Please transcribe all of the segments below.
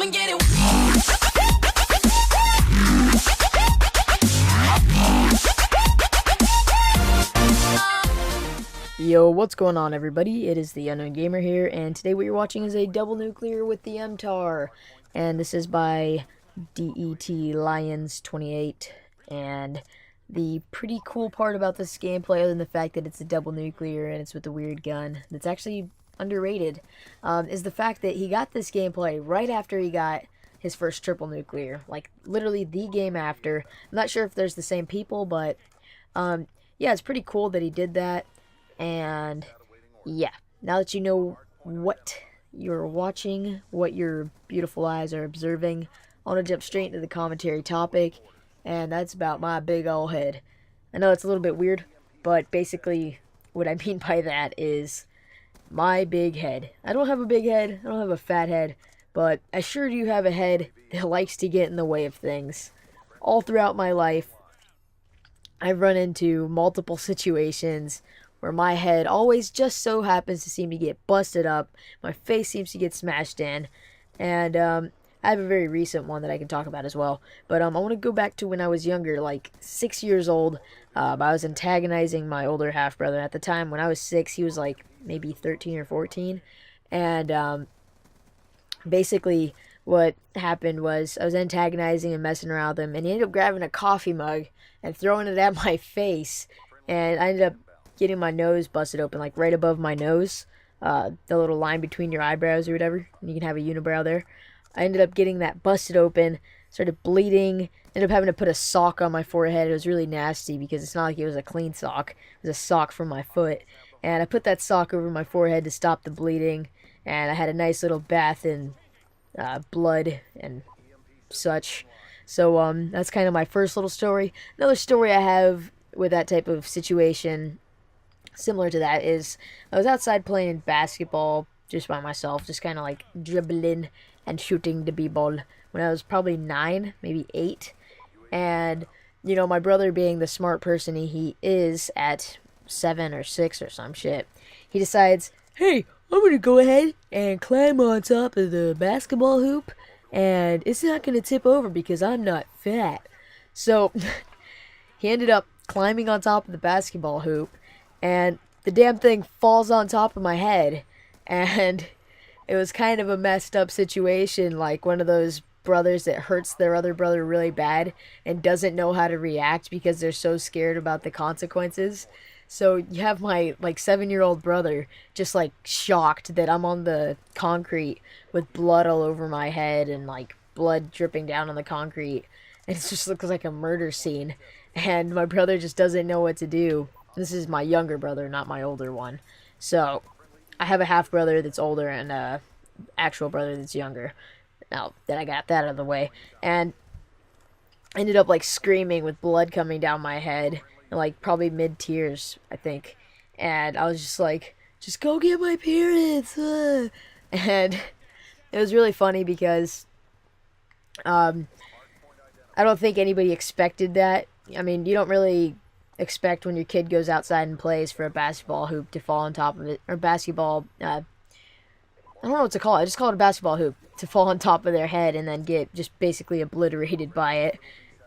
come and get it. Yo, what's going on, everybody? It is the Unknown Gamer here, and today what you're watching is a double nuclear with the Mtar, and this is by DET Lions 28. And the pretty cool part about this gameplay, other than the fact that it's a double nuclear and it's with a weird gun that's actually underrated, is the fact that he got this gameplay right after he got his first triple nuclear, like literally the game after. I'm not sure if there's the same people, but yeah, it's pretty cool that he did that. And yeah, now that you know what you're watching, what your beautiful eyes are observing, I want to jump straight into the commentary topic, and that's about my big ol' head. I know it's a little bit weird, but basically what I mean by that is my big head. I don't have a big head, I don't have a fat head, but I sure do have a head that likes to get in the way of things. All throughout my life, I've run into multiple situations where my head always just so happens to seem to get busted up, my face seems to get smashed in, and I have a very recent one that I can talk about as well. But I want to go back to when I was younger, like 6 years old. I was antagonizing my older half-brother. At the time, when I was 6, he was like maybe 13 or 14, and basically what happened was I was antagonizing and messing around with him, and he ended up grabbing a coffee mug and throwing it at my face, and I ended up getting my nose busted open, like right above my nose, the little line between your eyebrows or whatever, and you can have a unibrow there. I ended up getting that busted open, started bleeding, ended up having to put a sock on my forehead. It was really nasty because it's not like it was a clean sock, it was a sock from my foot, and I put that sock over my forehead to stop the bleeding, and I had a nice little bath in blood and such. So that's kind of my first little story. Another story I have with that type of situation similar to that is I was outside playing basketball just by myself, just kind of like dribbling and shooting the b-ball when I was probably 9, maybe 8. And, you know, my brother, being the smart person he is at 7 or 6 or some shit, he decides, hey, I'm going to go ahead and climb on top of the basketball hoop, and it's not going to tip over because I'm not fat. So he ended up climbing on top of the basketball hoop, and the damn thing falls on top of my head, and it was kind of a messed up situation, like one of those brothers that hurts their other brother really bad and doesn't know how to react because they're so scared about the consequences. So you have my like 7-year-old brother just like shocked that I'm on the concrete with blood all over my head and like blood dripping down on the concrete, and it just looks like a murder scene, and my brother just doesn't know what to do. This is my younger brother, not my older one. So I have a half brother that's older and a actual brother that's younger. Now that I got that out of the way, and I ended up like screaming with blood coming down my head, and like probably mid tears, I think. And I was just like, just go get my parents. And it was really funny because I don't think anybody expected that. I mean, you don't really expect when your kid goes outside and plays for a basketball hoop to fall on top of it, or basketball, I don't know what to call it, I just call it a basketball hoop, to fall on top of their head and then get just basically obliterated by it.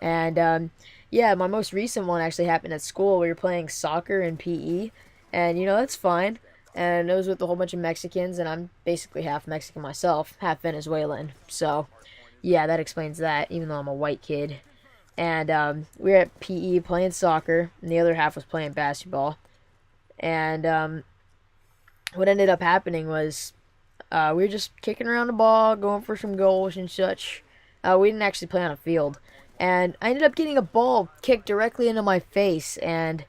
And yeah, my most recent one actually happened at school. We were playing soccer and PE, and you know, that's fine, and it was with a whole bunch of Mexicans, and I'm basically half Mexican myself, half Venezuelan, so yeah, that explains that, even though I'm a white kid. And we were at PE playing soccer, and the other half was playing basketball. And what ended up happening was we were just kicking around the ball, going for some goals and such. We didn't actually play on a field. And I ended up getting a ball kicked directly into my face, and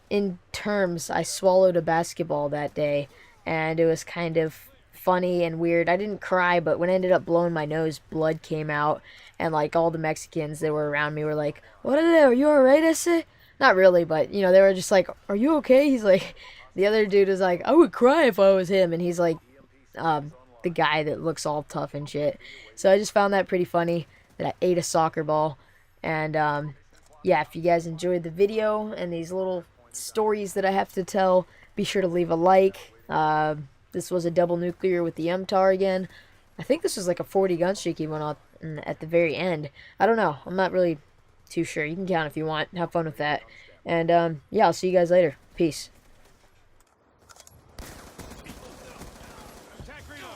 in terms, I swallowed a basketball that day, and it was kind of funny and weird. I didn't cry, but when I ended up blowing my nose, blood came out, and like all the Mexicans that were around me were like, "What are they? Are you alright, Ese?" Not really, but you know, they were just like, "Are you okay?" He's like, the other dude is like, "I would cry if I was him," and he's like, the guy that looks all tough and shit. So I just found that pretty funny that I ate a soccer ball. And yeah, if you guys enjoyed the video and these little stories that I have to tell, be sure to leave a like. This was a double nuclear with the Mtar again. I think this was like a 40 gun streak he went on at the very end. I don't know. I'm not really too sure. You can count if you want. Have fun with that. And yeah, I'll see you guys later. Peace. Attack Reno!